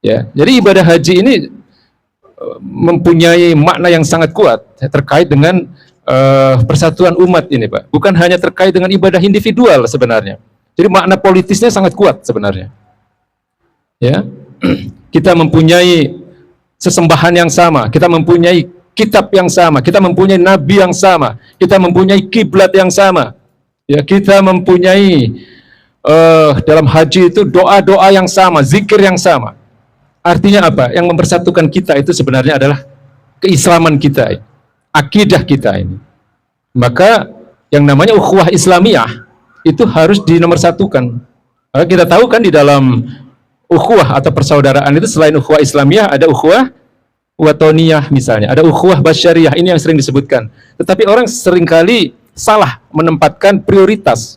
Ya, jadi ibadah haji ini mempunyai makna yang sangat kuat terkait dengan persatuan umat ini, Pak. Bukan hanya terkait dengan ibadah individual sebenarnya. Jadi makna politisnya sangat kuat sebenarnya. Ya, kita mempunyai sesembahan yang sama, kita mempunyai kitab yang sama, kita mempunyai nabi yang sama, kita mempunyai kiblat yang sama. Ya, kita mempunyai dalam haji itu doa-doa yang sama, zikir yang sama. Artinya apa? Yang mempersatukan kita itu sebenarnya adalah keislaman kita, akidah kita ini. Maka yang namanya ukhuwah Islamiyah itu harus dinomorsatukan. Maka kita tahu kan di dalam ukhuwah atau persaudaraan itu selain ukhuwah Islamiyah ada ukhuwah watoniyah misalnya, ada ukhuwah basyariyah, ini yang sering disebutkan. Tetapi orang seringkali salah menempatkan prioritas.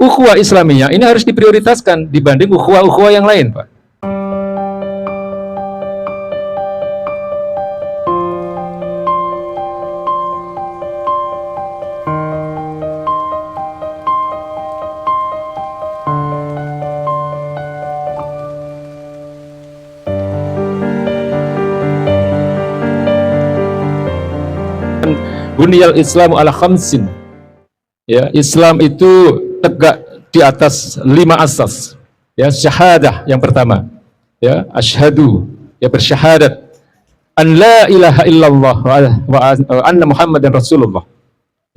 Ukhuwah Islamiyah ini harus diprioritaskan dibanding ukhuwah-ukhuwah yang lain, Pak. Buniyal Islamu ala khamsin. Ya, Islam itu tegak di atas 5 asas. Ya, syahadah yang pertama. Ya, asyhadu, ya bersyahadat an la ilaha illallah wa anna Muhammadan Rasulullah.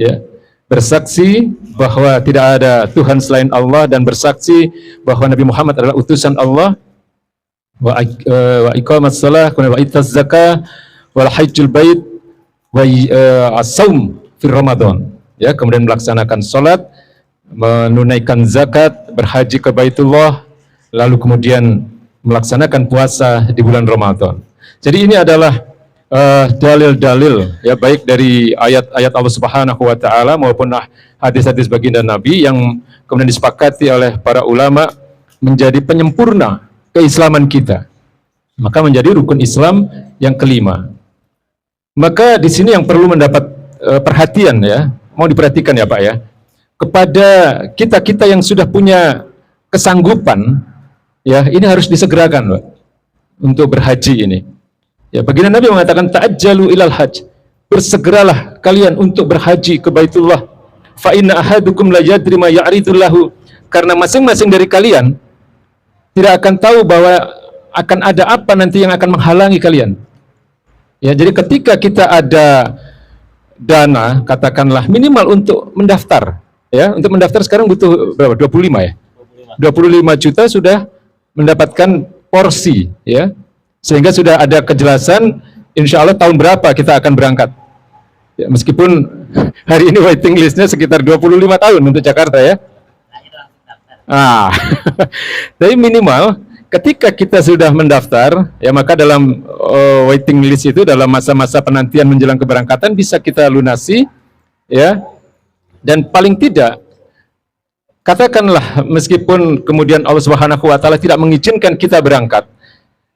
Ya, bersaksi bahwa tidak ada Tuhan selain Allah dan bersaksi bahwa Nabi Muhammad adalah utusan Allah. Wa iqamas shalah wa itaz zakah wal hajjul bait wa as-saum fi Ramadan. Ya, kemudian melaksanakan salat, menunaikan zakat, berhaji ke Baitullah, lalu kemudian melaksanakan puasa di bulan Ramadan. Jadi ini adalah dalil-dalil ya, baik dari ayat-ayat Allah Subhanahu wa taala maupun hadis-hadis baginda Nabi yang kemudian disepakati oleh para ulama menjadi penyempurna keislaman kita. Maka menjadi rukun Islam yang kelima. Maka di sini yang perlu mendapat perhatian ya, mau diperhatikan ya Pak ya, kepada kita-kita yang sudah punya kesanggupan ya, ini harus disegerakan Pak, untuk berhaji ini. Ya, baginda Nabi mengatakan ta'ajjalu ilal hajj, bersegeralah kalian untuk berhaji ke Baitullah. Fa inna ahadukum la yadri ma ya'ridullahu, karena masing-masing dari kalian tidak akan tahu bahwa akan ada apa nanti yang akan menghalangi kalian. Ya, jadi ketika kita ada dana, katakanlah minimal untuk mendaftar, ya, untuk mendaftar sekarang butuh berapa? 25 ya? 25 juta sudah mendapatkan porsi, ya, sehingga sudah ada kejelasan, insya Allah tahun berapa kita akan berangkat. Ya, meskipun hari ini waiting listnya sekitar 25 tahun untuk Jakarta ya. Tapi minimal ketika kita sudah mendaftar, ya maka dalam waiting list itu dalam masa-masa penantian menjelang keberangkatan bisa kita lunasi, ya. Dan paling tidak, katakanlah meskipun kemudian Allah Subhanahu wa taala tidak mengizinkan kita berangkat,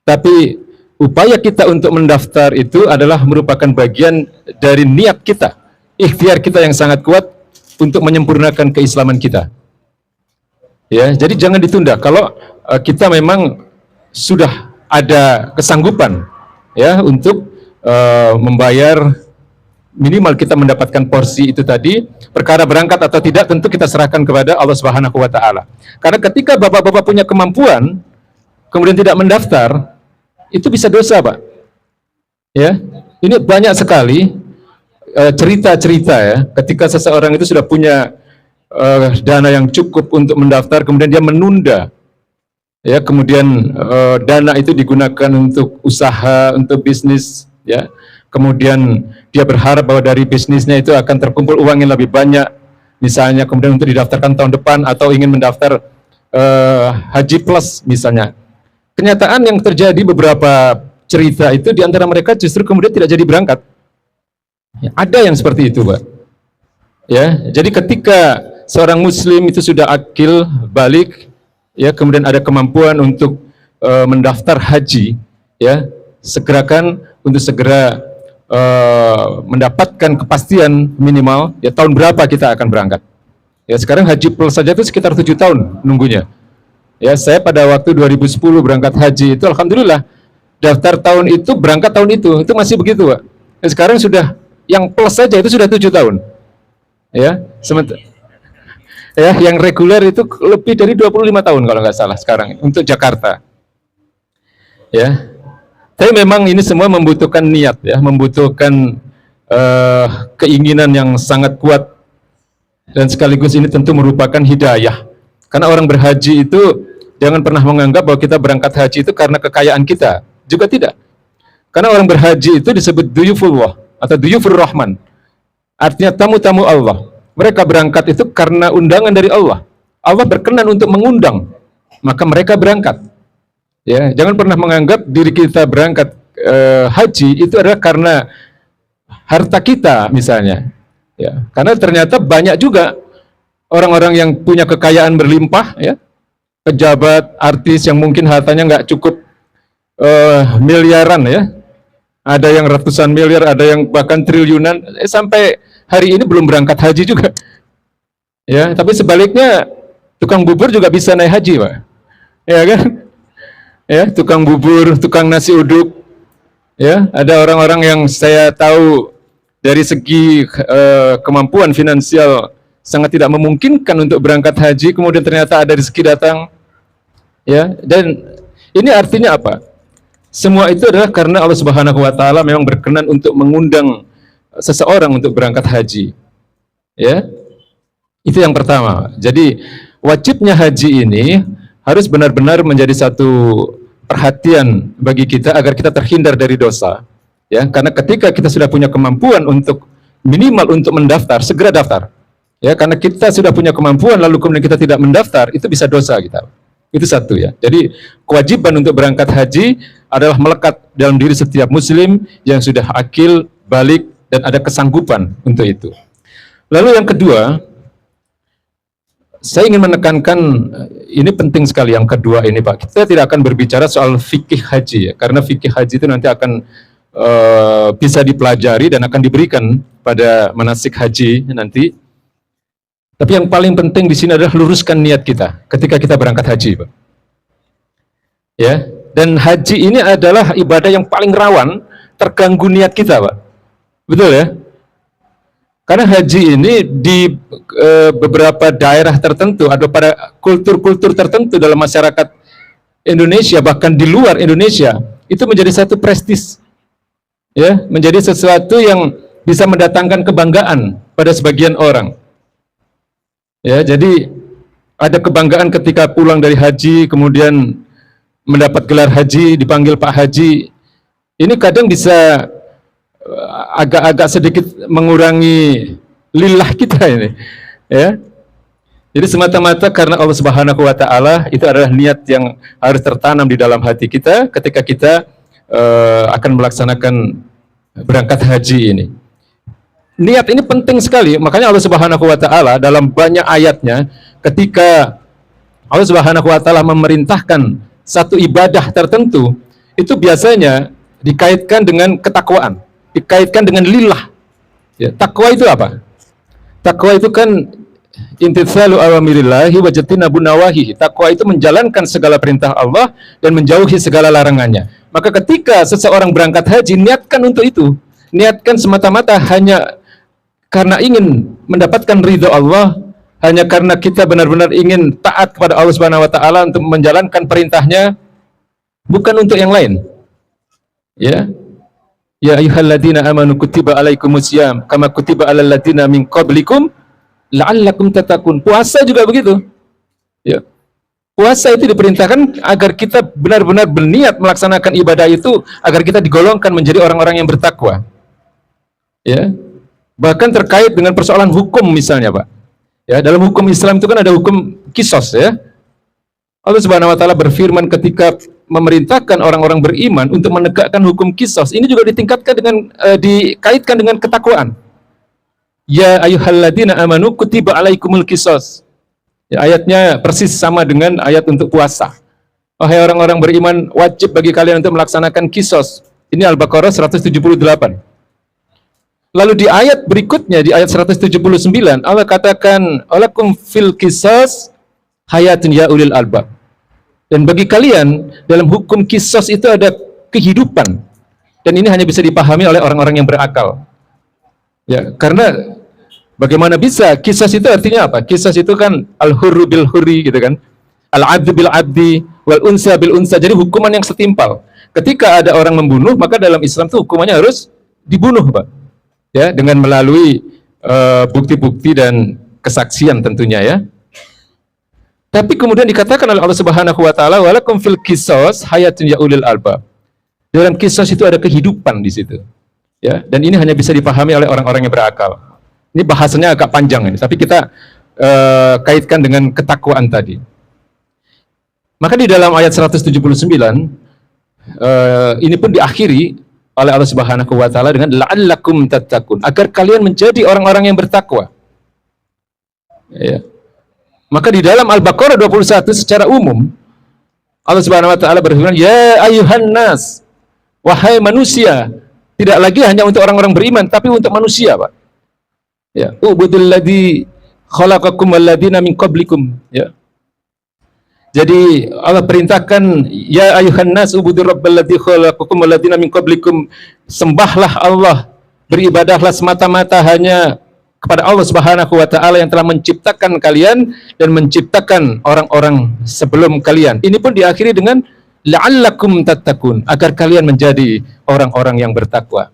tapi upaya kita untuk mendaftar itu adalah merupakan bagian dari niat kita, ikhtiar kita yang sangat kuat untuk menyempurnakan keislaman kita. Ya, jadi jangan ditunda. Kalau kita memang sudah ada kesanggupan ya untuk membayar, minimal kita mendapatkan porsi itu tadi, perkara berangkat atau tidak tentu kita serahkan kepada Allah Subhanahu wa taala. Karena ketika bapak-bapak punya kemampuan kemudian tidak mendaftar, itu bisa dosa, Pak. Ya, ini banyak sekali cerita-cerita ya, ketika seseorang itu sudah punya dana yang cukup untuk mendaftar, kemudian dia menunda, ya, kemudian dana itu digunakan untuk usaha, untuk bisnis, ya, kemudian dia berharap bahwa dari bisnisnya itu akan terkumpul uang yang lebih banyak, misalnya kemudian untuk didaftarkan tahun depan atau ingin mendaftar haji plus misalnya. Kenyataan yang terjadi beberapa cerita itu diantara mereka justru kemudian tidak jadi berangkat. Ya, ada yang seperti itu, Pak. Ya, jadi ketika seorang muslim itu sudah akil balik, ya, kemudian ada kemampuan untuk mendaftar haji, ya, segerakan untuk segera mendapatkan kepastian minimal, ya, tahun berapa kita akan berangkat. Ya, sekarang haji plus saja itu sekitar 7 tahun nunggunya. Ya, saya pada waktu 2010 berangkat haji itu alhamdulillah daftar tahun itu berangkat tahun itu masih begitu, Pak. Sekarang sudah yang plus saja itu sudah 7 tahun. Ya, sementara ya yang reguler itu lebih dari 25 tahun kalau nggak salah sekarang untuk Jakarta. Ya. Tapi memang ini semua membutuhkan niat ya, membutuhkan keinginan yang sangat kuat, dan sekaligus ini tentu merupakan hidayah. Karena orang berhaji itu jangan pernah menganggap bahwa kita berangkat haji itu karena kekayaan kita, juga tidak. Karena orang berhaji itu disebut duyufullah atau duyufur rahman, artinya tamu-tamu Allah. Mereka berangkat itu karena undangan dari Allah. Allah berkenan untuk mengundang, maka mereka berangkat. Ya, jangan pernah menganggap diri kita berangkat haji itu adalah karena harta kita misalnya. Ya, karena ternyata banyak juga orang-orang yang punya kekayaan berlimpah, ya, pejabat, artis yang mungkin hartanya nggak cukup miliaran, ya. Ada yang ratusan miliar, ada yang bahkan triliunan, sampai hari ini belum berangkat haji juga. Ya, tapi sebaliknya tukang bubur juga bisa naik haji, Pak. Ya kan? Ya, tukang bubur, tukang nasi uduk. Ya, ada orang-orang yang saya tahu dari segi kemampuan finansial sangat tidak memungkinkan untuk berangkat haji, kemudian ternyata ada rezeki datang. Ya, dan ini artinya apa? Semua itu adalah karena Allah Subhanahu wa taala memang berkenan untuk mengundang seseorang untuk berangkat haji. Ya. Itu yang pertama. Jadi wajibnya haji ini harus benar-benar menjadi satu perhatian bagi kita agar kita terhindar dari dosa. Ya, karena ketika kita sudah punya kemampuan untuk minimal untuk mendaftar, segera daftar. Ya, karena kita sudah punya kemampuan lalu kemudian kita tidak mendaftar, itu bisa dosa kita. Itu satu ya. Jadi kewajiban untuk berangkat haji adalah melekat dalam diri setiap muslim yang sudah akil, balik, dan ada kesanggupan untuk itu. Lalu yang kedua, saya ingin menekankan, ini penting sekali yang kedua ini Pak. Kita tidak akan berbicara soal fikih haji ya, karena fikih haji itu nanti akan bisa dipelajari dan akan diberikan pada manasik haji nanti. Tapi yang paling penting di sini adalah luruskan niat kita ketika kita berangkat haji, Pak. Ya, dan haji ini adalah ibadah yang paling rawan terganggu niat kita, Pak. Betul ya? Karena haji ini di beberapa daerah tertentu atau pada kultur-kultur tertentu dalam masyarakat Indonesia, bahkan di luar Indonesia, itu menjadi satu prestis. Ya, menjadi sesuatu yang bisa mendatangkan kebanggaan pada sebagian orang. Ya, jadi ada kebanggaan ketika pulang dari haji, kemudian mendapat gelar haji, dipanggil Pak Haji. Ini kadang bisa agak-agak sedikit mengurangi lillah kita ini. Ya. Jadi semata-mata karena Allah Subhanahu wa taala, itu adalah niat yang harus tertanam di dalam hati kita ketika kita akan melaksanakan berangkat haji ini. Niat ini penting sekali, makanya Allah Subhanahu wa taala dalam banyak ayatnya ketika Allah Subhanahu wa taala memerintahkan satu ibadah tertentu, itu biasanya dikaitkan dengan ketakwaan, dikaitkan dengan lillah. Ya, takwa itu apa? Takwa itu kan imtitsalu awamirillahi wa jatinabun nawahihi. Takwa itu menjalankan segala perintah Allah dan menjauhi segala larangannya. Maka ketika seseorang berangkat haji, niatkan untuk itu. Niatkan semata-mata hanya karena ingin mendapatkan ridho Allah, hanya karena kita benar-benar ingin taat kepada Allah Subhanahu wa taala untuk menjalankan perintahnya, bukan untuk yang lain. Ya. Ya ayyuhalladzina amanu kutiba alaikumusiyam kama kutiba alal ladzina min qablikum la'allakum tattaqun. Puasa juga begitu. Ya. Puasa itu diperintahkan agar kita benar-benar berniat melaksanakan ibadah itu agar kita digolongkan menjadi orang-orang yang bertakwa. Ya. Bahkan terkait dengan persoalan hukum misalnya, Pak. Ya, dalam hukum Islam itu kan ada hukum kisos ya. Allah Subhanahu wa taala berfirman ketika memerintahkan orang-orang beriman untuk menegakkan hukum kisos. Ini juga ditingkatkan dengan dikaitkan dengan ketakwaan. Ya ayyuhalladzina amanu kutiba alaikumul kisos. Ya, ayatnya persis sama dengan ayat untuk puasa. Wahai orang-orang beriman, wajib bagi kalian untuk melaksanakan kisos. Ini Al-Baqarah 178. Lalu di ayat berikutnya, di ayat 179, Allah katakan, "Alakum fil qisas hayatun ya ulil albab." Dan bagi kalian dalam hukum kisos itu ada kehidupan, dan ini hanya bisa dipahami oleh orang-orang yang berakal. Ya, karena bagaimana bisa kisos itu artinya apa? Kisos itu kan al-hurru bil hurri gitu kan, al-abdu bil abdi, wal unsa bil unsa. Jadi hukuman yang setimpal. Ketika ada orang membunuh, maka dalam Islam itu hukumannya harus dibunuh, Pak. Ya, dengan melalui bukti-bukti dan kesaksian tentunya ya. Tapi kemudian dikatakan oleh Allah Subhanahu wa taala, walakum fil qisas hayatun ya ulil albab. Dalam kisos itu ada kehidupan di situ. Ya, dan ini hanya bisa dipahami oleh orang-orang yang berakal. Ini bahasanya agak panjang ini, tapi kita kaitkan dengan ketakwaan tadi. Maka di dalam ayat 179 ini pun diakhiri oleh Allah Subhanahu wa taala dengan la'allakum tattaqun, agar kalian menjadi orang-orang yang bertakwa. Ya. Maka di dalam Al-Baqarah 21 secara umum Allah Subhanahu wa taala berfirman, ya ayuhan nas, wahai manusia. Tidak lagi hanya untuk orang-orang beriman, tapi untuk manusia, Pak. Ya, ubudul ladzi khalaqakum walladzina min qablikum, ya. Jadi Allah perintahkan, ya ayuhan nas ubudur rabbal ladzi khalaqakum walladzina min qablikum, sembahlah Allah, beribadahlah semata-mata hanya kepada Allah Subhanahu wa taala yang telah menciptakan kalian dan menciptakan orang-orang sebelum kalian. Ini pun diakhiri dengan la'allakum tattaqun, agar kalian menjadi orang-orang yang bertakwa.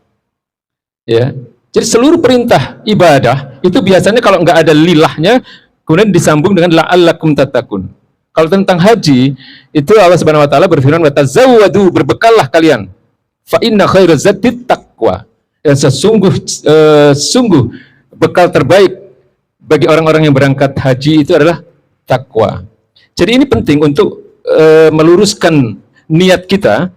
Ya. Jadi seluruh perintah ibadah itu biasanya kalau nggak ada lilahnya kemudian disambung dengan la'allakum tattaqun. Kalau tentang haji itu Allah Subhanahu wa taala berfirman, wa tazawwadu, berbekallah kalian. Fa inna khairaz zadit taqwa. Dan sungguh bekal terbaik bagi orang-orang yang berangkat haji itu adalah takwa. Jadi ini penting untuk meluruskan niat kita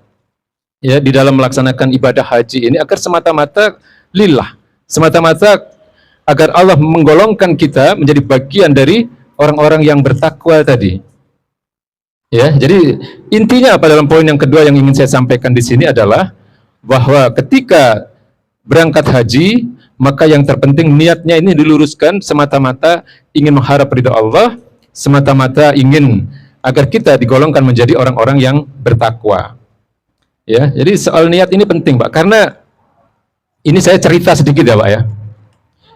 ya di dalam melaksanakan ibadah haji ini agar semata-mata lillah, semata-mata agar Allah menggolongkan kita menjadi bagian dari orang-orang yang bertakwa tadi. Ya, jadi intinya apa dalam poin yang kedua yang ingin saya sampaikan di sini adalah bahwa ketika berangkat haji, maka yang terpenting niatnya ini diluruskan semata-mata ingin mengharap ridha Allah, semata-mata ingin agar kita digolongkan menjadi orang-orang yang bertakwa. Ya, jadi soal niat ini penting, Pak, karena ini saya cerita sedikit ya, Pak ya.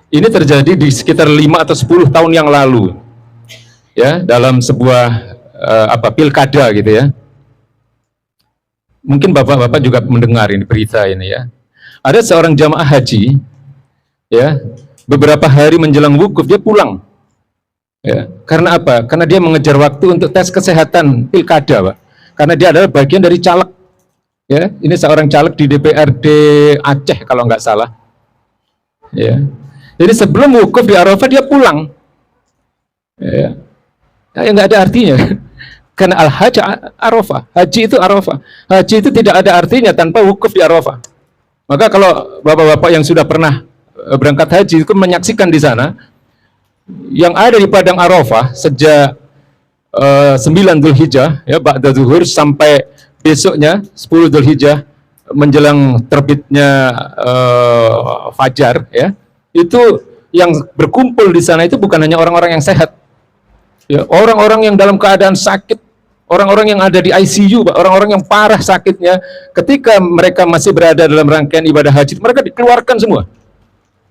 Ini terjadi di sekitar 5 atau 10 tahun yang lalu. Ya, dalam sebuah pilkada gitu ya. Mungkin Bapak-bapak juga mendengar ini berita ini ya. Ada seorang jamaah haji ya, beberapa hari menjelang wukuf dia pulang. Ya, karena apa? Karena dia mengejar waktu untuk tes kesehatan pilkada, Pak. Karena dia adalah bagian dari caleg. Ya, ini seorang caleg di DPRD Aceh kalau nggak salah. Ya. Jadi sebelum wukuf di Arafah dia pulang. Ya. Ya, nggak ada artinya. Karena al-hajj Arafah. Haji itu Arafah. Haji itu tidak ada artinya tanpa wukuf di Arafah. Maka kalau bapak-bapak yang sudah pernah berangkat haji itu menyaksikan di sana yang ada di padang Arafah sejak 9 Dzulhijjah ya, ba'da zuhur sampai besoknya 10 Dzulhijjah menjelang terbitnya fajar ya. Itu yang berkumpul di sana itu bukan hanya orang-orang yang sehat. Ya, orang-orang yang dalam keadaan sakit, orang-orang yang ada di ICU, orang-orang yang parah sakitnya, ketika mereka masih berada dalam rangkaian ibadah haji, mereka dikeluarkan semua.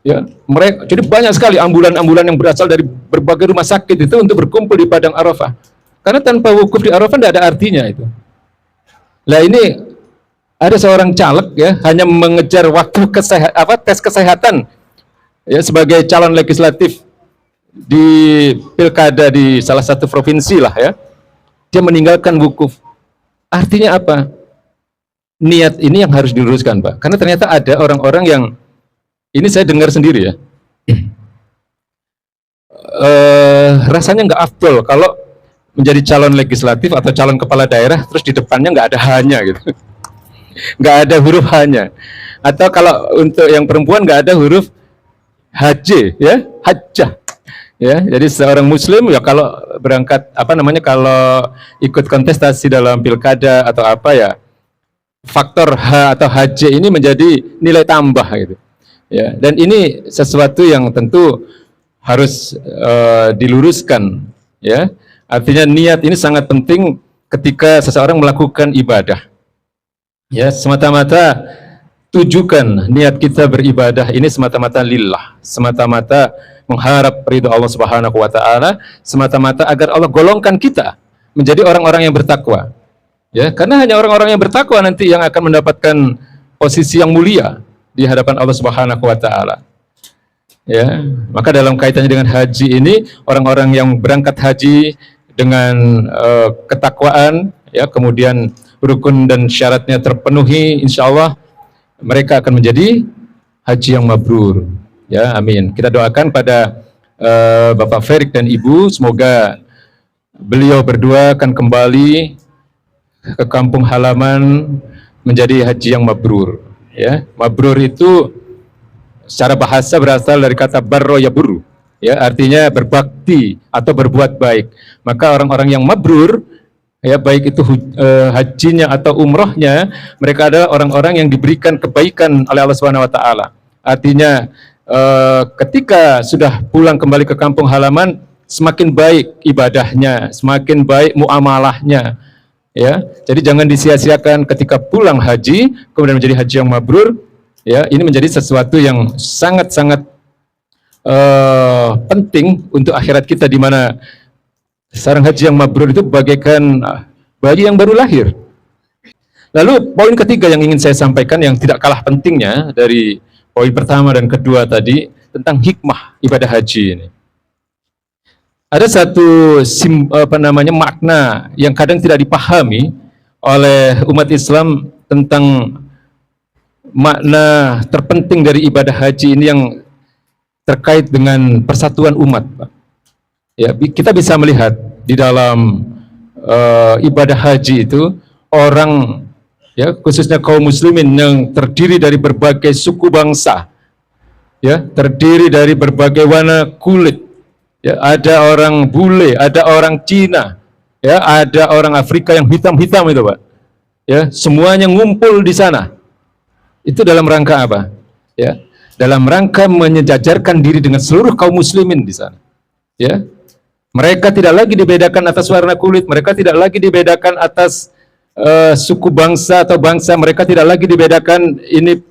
Ya, mereka jadi banyak sekali ambulan-ambulan yang berasal dari berbagai rumah sakit itu untuk berkumpul di padang Arafah. Karena tanpa wukuf di Arafah tidak ada artinya itu. Nah ini ada seorang caleg ya hanya mengejar waktu tes kesehatan ya sebagai calon legislatif di pilkada di salah satu provinsi lah ya. Dia meninggalkan wukuf. Artinya apa? Niat ini yang harus diluruskan, Pak. Karena ternyata ada orang-orang yang ini saya dengar sendiri ya. Rasanya nggak afdol kalau menjadi calon legislatif atau calon kepala daerah terus di depannya nggak ada hanya gitu. Nggak ada huruf hanya. Atau kalau untuk yang perempuan nggak ada huruf HJ ya, hajjah. Ya, jadi seorang muslim ya kalau berangkat kalau ikut kontestasi dalam pilkada atau apa ya, faktor H atau HJ ini menjadi nilai tambah gitu. Ya, dan ini sesuatu yang tentu harus diluruskan ya. Artinya niat ini sangat penting ketika seseorang melakukan ibadah. Ya, semata-mata tujukan niat kita beribadah ini semata-mata lillah, semata-mata mengharap ridho Allah Subhanahu wa taala, semata-mata agar Allah golongkan kita menjadi orang-orang yang bertakwa. Ya, karena hanya orang-orang yang bertakwa nanti yang akan mendapatkan posisi yang mulia di hadapan Allah Subhanahu wa taala. Ya, maka dalam kaitannya dengan haji ini, orang-orang yang berangkat haji dengan ketakwaan, ya, kemudian rukun dan syaratnya terpenuhi, insya Allah mereka akan menjadi haji yang mabrur. Ya, amin. Kita doakan pada Bapak Ferik dan Ibu, semoga beliau berdua akan kembali ke kampung halaman menjadi haji yang mabrur. Ya, mabrur itu secara bahasa berasal dari kata barro yaburu. Ya, artinya berbakti atau berbuat baik. Maka orang-orang yang mabrur, ya, baik itu hajinya atau umrohnya, mereka adalah orang-orang yang diberikan kebaikan oleh Allah Subhanahu wa taala. Artinya ketika sudah pulang kembali ke kampung halaman, semakin baik ibadahnya, semakin baik muamalahnya. Ya, jadi jangan disia-siakan ketika pulang haji kemudian menjadi haji yang mabrur. Ya, ini menjadi sesuatu yang sangat-sangat penting untuk akhirat kita, di mana seorang haji yang mabrur itu bagaikan bayi yang baru lahir. Lalu poin ketiga yang ingin saya sampaikan yang tidak kalah pentingnya dari poin pertama dan kedua tadi tentang hikmah ibadah haji ini. Ada satu makna yang kadang tidak dipahami oleh umat Islam tentang makna terpenting dari ibadah haji ini yang terkait dengan persatuan umat, Pak. Ya, kita bisa melihat di dalam ibadah haji itu orang, ya, khususnya kaum muslimin yang terdiri dari berbagai suku bangsa, ya, terdiri dari berbagai warna kulit, ya, ada orang bule, ada orang Cina, ya, ada orang Afrika yang hitam-hitam itu, Pak. Ya, semuanya ngumpul di sana. Itu dalam rangka apa? Ya, dalam rangka menyejajarkan diri dengan seluruh kaum muslimin di sana. Ya, mereka tidak lagi dibedakan atas warna kulit, mereka tidak lagi dibedakan atas suku bangsa atau bangsa, mereka tidak lagi dibedakan ini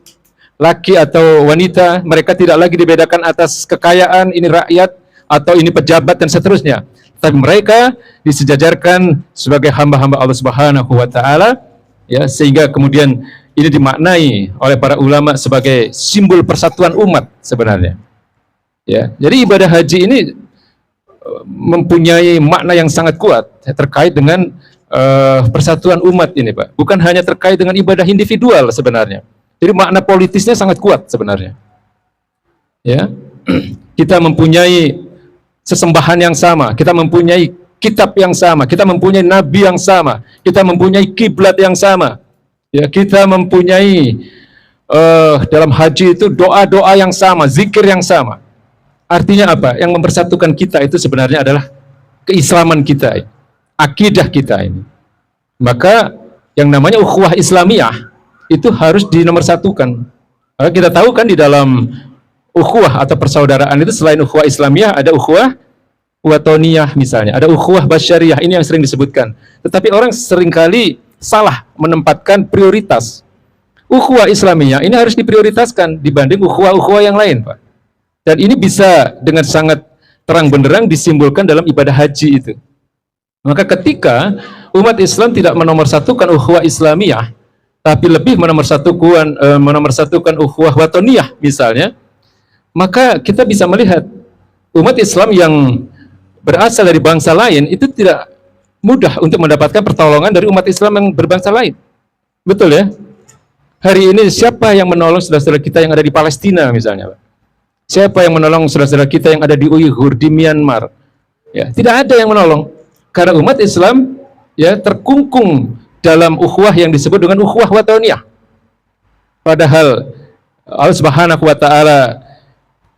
laki atau wanita, mereka tidak lagi dibedakan atas kekayaan, ini rakyat atau ini pejabat dan seterusnya. Tapi mereka disejajarkan sebagai hamba-hamba Allah Subhanahu wa taala, ya, sehingga kemudian ini dimaknai oleh para ulama sebagai simbol persatuan umat sebenarnya. Ya, jadi ibadah haji ini mempunyai makna yang sangat kuat terkait dengan persatuan umat ini, Pak. Bukan hanya terkait dengan ibadah individual sebenarnya. Jadi makna politisnya sangat kuat sebenarnya. Ya, kita mempunyai sesembahan yang sama, kita mempunyai kitab yang sama, kita mempunyai nabi yang sama, kita mempunyai kiblat yang sama. Ya, kita mempunyai dalam haji itu doa-doa yang sama, zikir yang sama. Artinya apa? Yang mempersatukan kita itu sebenarnya adalah keislaman kita, akidah kita ini. Maka yang namanya ukhuwah Islamiyah itu harus dinomorsatukan. Karena kita tahu kan di dalam ukhuwah atau persaudaraan itu selain ukhuwah Islamiyah ada ukhuwah watoniyah misalnya, ada ukhuwah basyariyah, ini yang sering disebutkan. Tetapi orang seringkali salah menempatkan prioritas. Ukhuwah Islamiyah ini harus diprioritaskan dibanding ukhuwah-ukhuwah yang lain, Pak. Dan ini bisa dengan sangat terang benderang disimbolkan dalam ibadah haji itu. Maka ketika umat Islam tidak menomorsatukan ukhuwah Islamiyah, tapi lebih menomorsatukan ukhuwah watoniyah misalnya, maka kita bisa melihat umat Islam yang berasal dari bangsa lain itu tidak mudah untuk mendapatkan pertolongan dari umat Islam yang berbangsa lain. Betul ya? Hari ini siapa yang menolong saudara-saudara kita yang ada di Palestina misalnya, Pak? Siapa yang menolong saudara-saudara kita yang ada di Uyghur, di Myanmar? Ya, tidak ada yang menolong. Karena umat Islam ya terkungkung dalam ukhuwah yang disebut dengan ukhuwah watoniyah. Padahal Allah Subhanahu wa taala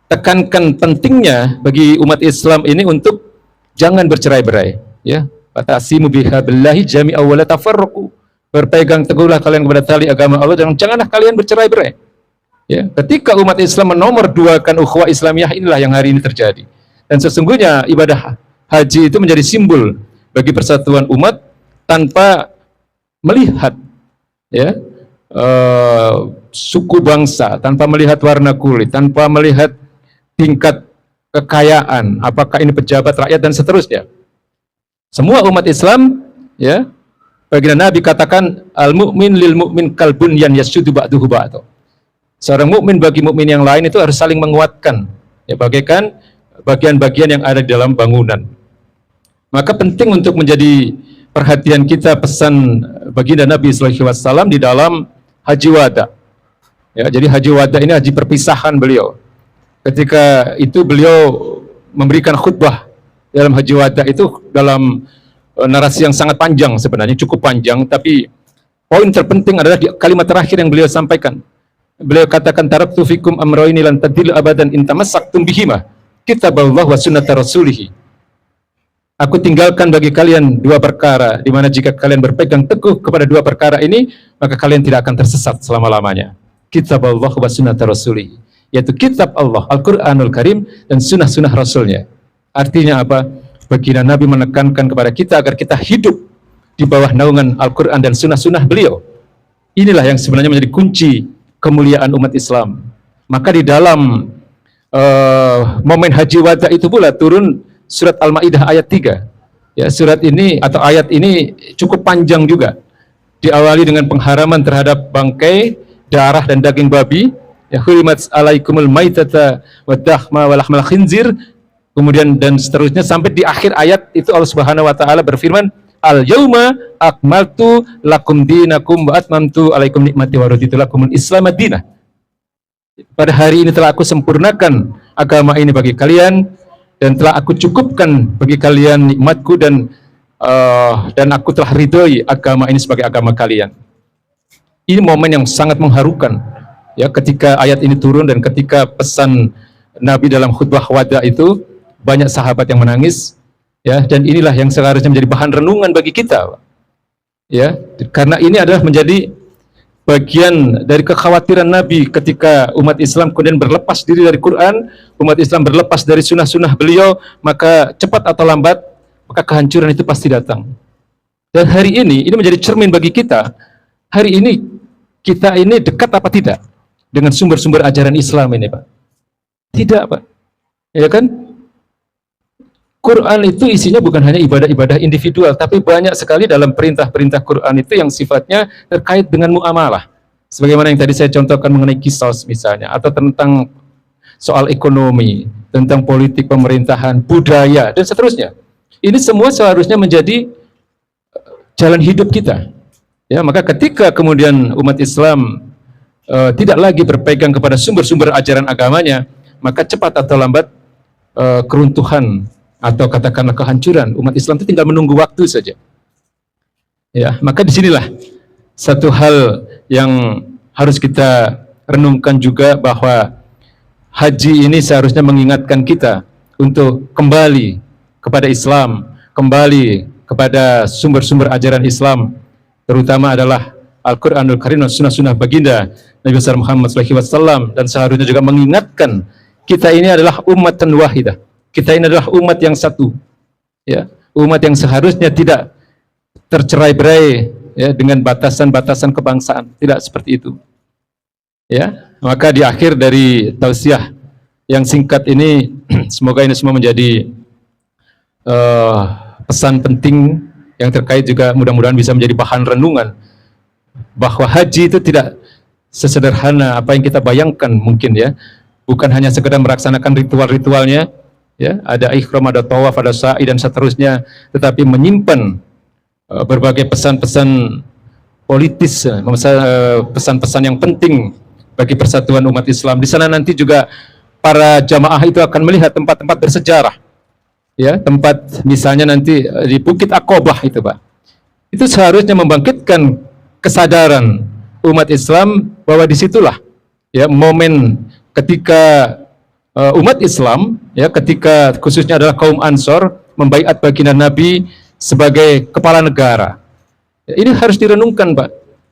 tekankan pentingnya bagi umat Islam ini untuk jangan bercerai-berai, ya. Fatasimu bihabillahi jami'an wa la tafarraqu. Berpegang teguhlah kalian kepada tali agama Allah dan janganlah kalian bercerai-berai. Ya, ketika umat Islam menomorduakan ukhuwah Islamiyah, inilah yang hari ini terjadi. Dan sesungguhnya ibadah haji itu menjadi simbol bagi persatuan umat, tanpa melihat ya suku bangsa, tanpa melihat warna kulit, tanpa melihat tingkat kekayaan, apakah ini pejabat, rakyat, dan seterusnya. Semua umat Islam, ya, baginda Nabi katakan al-mu'min lil mu'min kalbun yan yasjudu ba'duhu ba'du. Seorang mukmin bagi mukmin yang lain itu harus saling menguatkan, ya, bagaikan bagian-bagian yang ada di dalam bangunan. Maka penting untuk menjadi perhatian kita pesan baginda Nabi SAW di dalam haji wada. Ya, jadi haji wada ini haji perpisahan beliau. Ketika itu beliau memberikan khutbah dalam haji wada itu dalam narasi yang sangat panjang, sebenarnya cukup panjang, tapi poin terpenting adalah di kalimat terakhir yang beliau sampaikan. Beliau katakan taraktu fikum amrayni lan tadillu abadan in tamassaktum bihima kitaballah wa sunnata rasulih. Aku tinggalkan bagi kalian dua perkara, di mana jika kalian berpegang teguh kepada dua perkara ini, maka kalian tidak akan tersesat selama-lamanya. Kitaballah wa sunnata rasulih, yaitu kitab Allah, Al-Quranul Karim, dan sunnah-sunnah Rasulnya. Artinya apa? Baginda Nabi menekankan kepada kita agar kita hidup di bawah naungan Al-Quran dan sunnah-sunnah beliau. Inilah yang sebenarnya menjadi kunci kemuliaan umat Islam. Maka di dalam momen haji wada itu pula turun surat Al-Maidah ayat 3. Ya, surat ini atau ayat ini cukup panjang juga. Diawali dengan pengharaman terhadap bangkai, darah dan daging babi. Ya, hurimat alaikumul maitata wa dahma wa lahmal khinzir, kemudian dan seterusnya sampai di akhir ayat itu Allah Subhanahu wa taala berfirman, al yauma akmaltu lakum dinakum wa atmamtu alaikum nikmati wa raditu lakumul islam madinah. Pada hari ini telah aku sempurnakan agama ini bagi kalian dan telah aku cukupkan bagi kalian nikmatku dan aku telah ridhoi agama ini sebagai agama kalian. Ini momen yang sangat mengharukan. Ya, ketika ayat ini turun dan ketika pesan Nabi dalam khutbah wada itu, banyak sahabat yang menangis, ya, dan inilah yang seharusnya menjadi bahan renungan bagi kita, ya, karena ini adalah menjadi bagian dari kekhawatiran Nabi ketika umat Islam kemudian berlepas diri dari Quran, umat Islam berlepas dari sunnah-sunnah beliau, maka cepat atau lambat maka kehancuran itu pasti datang. Dan hari ini menjadi cermin bagi kita. Hari ini kita ini dekat apa tidak dengan sumber-sumber ajaran Islam ini, Pak? Tidak, Pak. Ya kan? Quran itu isinya bukan hanya ibadah-ibadah individual, tapi banyak sekali dalam perintah-perintah Quran itu yang sifatnya terkait dengan muamalah. Sebagaimana yang tadi saya contohkan mengenai kisos misalnya, atau tentang soal ekonomi, tentang politik pemerintahan, budaya, dan seterusnya. Ini semua seharusnya menjadi jalan hidup kita. Ya, maka ketika kemudian umat Islam tidak lagi berpegang kepada sumber-sumber ajaran agamanya, maka cepat atau lambat keruntuhan atau katakanlah kehancuran umat Islam itu tinggal menunggu waktu saja. Ya, maka disinilah satu hal yang harus kita renungkan juga, bahwa haji ini seharusnya mengingatkan kita untuk kembali kepada Islam, kembali kepada sumber-sumber ajaran Islam, terutama adalah Al-Quranul Karim dan sunnah-sunnah baginda Nabi Muhammad SAW, dan seharusnya juga mengingatkan kita ini adalah ummatan wahidah. Kita ini adalah umat yang satu, ya, umat yang seharusnya tidak tercerai-berai, ya, dengan batasan-batasan kebangsaan, tidak seperti itu. Ya, maka di akhir dari tausiah yang singkat ini, semoga ini semua menjadi pesan penting yang terkait juga mudah-mudahan bisa menjadi bahan renungan, bahwa haji itu tidak sesederhana apa yang kita bayangkan mungkin, ya. Bukan hanya sekedar melaksanakan ritual-ritualnya, ya, ada ihram, ada tawaf, ada sa'i dan seterusnya, tetapi menyimpan berbagai pesan-pesan politis, pesan-pesan yang penting bagi persatuan umat Islam. Di sana nanti juga para jamaah itu akan melihat tempat-tempat bersejarah, ya, tempat misalnya nanti di Bukit Aqobah itu, Pak. Itu seharusnya membangkitkan kesadaran umat Islam bahwa disitulah, ya, momen ketika umat Islam, ya, ketika khususnya adalah kaum Ansor membaiat baginda Nabi sebagai kepala negara. Ya, ini harus direnungkan, Pak,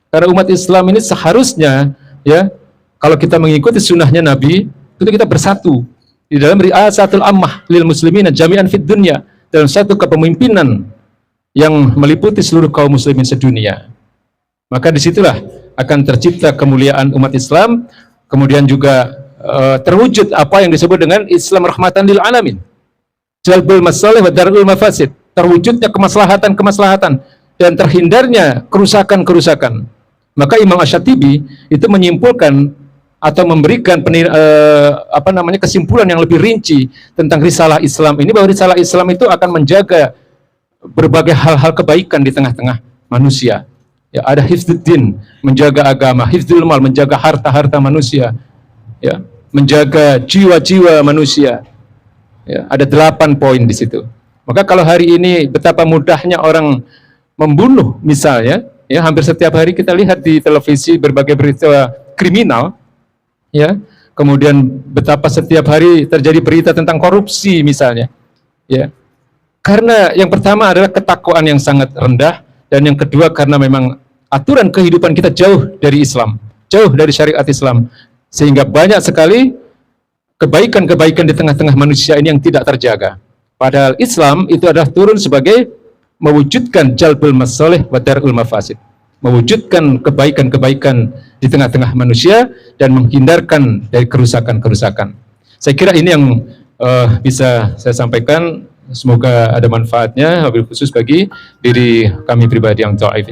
karena umat Islam ini seharusnya, ya, kalau kita mengikuti sunnahnya Nabi, itu kita bersatu di dalam ri'asatul ammah lil muslimina jami'an fid dunya, dalam satu kepemimpinan yang meliputi seluruh kaum muslimin sedunia. Maka disitulah akan tercipta kemuliaan umat Islam, kemudian juga terwujud apa yang disebut dengan Islam rahmatan lil alamin. Jalbul masalih wa darul mafasid, terwujudnya kemaslahatan dan terhindarnya kerusakan-kerusakan. Maka Imam Asy-Syatibi itu menyimpulkan atau memberikan kesimpulan yang lebih rinci tentang risalah Islam ini, bahwa risalah Islam itu akan menjaga berbagai hal-hal kebaikan di tengah-tengah manusia. Ya, ada hifdzuddin, menjaga agama, hifdzul mal, menjaga harta-harta manusia, ya, menjaga jiwa-jiwa manusia. Ya, ada 8 poin di situ. Maka kalau hari ini betapa mudahnya orang membunuh misalnya, ya, hampir setiap hari kita lihat di televisi berbagai berita kriminal, ya, kemudian betapa setiap hari terjadi berita tentang korupsi misalnya, ya. Karena yang pertama adalah ketakwaan yang sangat rendah, dan yang kedua karena memang aturan kehidupan kita jauh dari Islam, jauh dari syariat Islam, sehingga banyak sekali kebaikan-kebaikan di tengah-tengah manusia ini yang tidak terjaga. Padahal Islam itu adalah turun sebagai mewujudkan jalbul masalih wa darul mafasid, mewujudkan kebaikan-kebaikan di tengah-tengah manusia dan menghindarkan dari kerusakan-kerusakan. Saya kira ini yang bisa saya sampaikan. Semoga ada manfaatnya, wabil khusus bagi diri kami pribadi yang dhaif.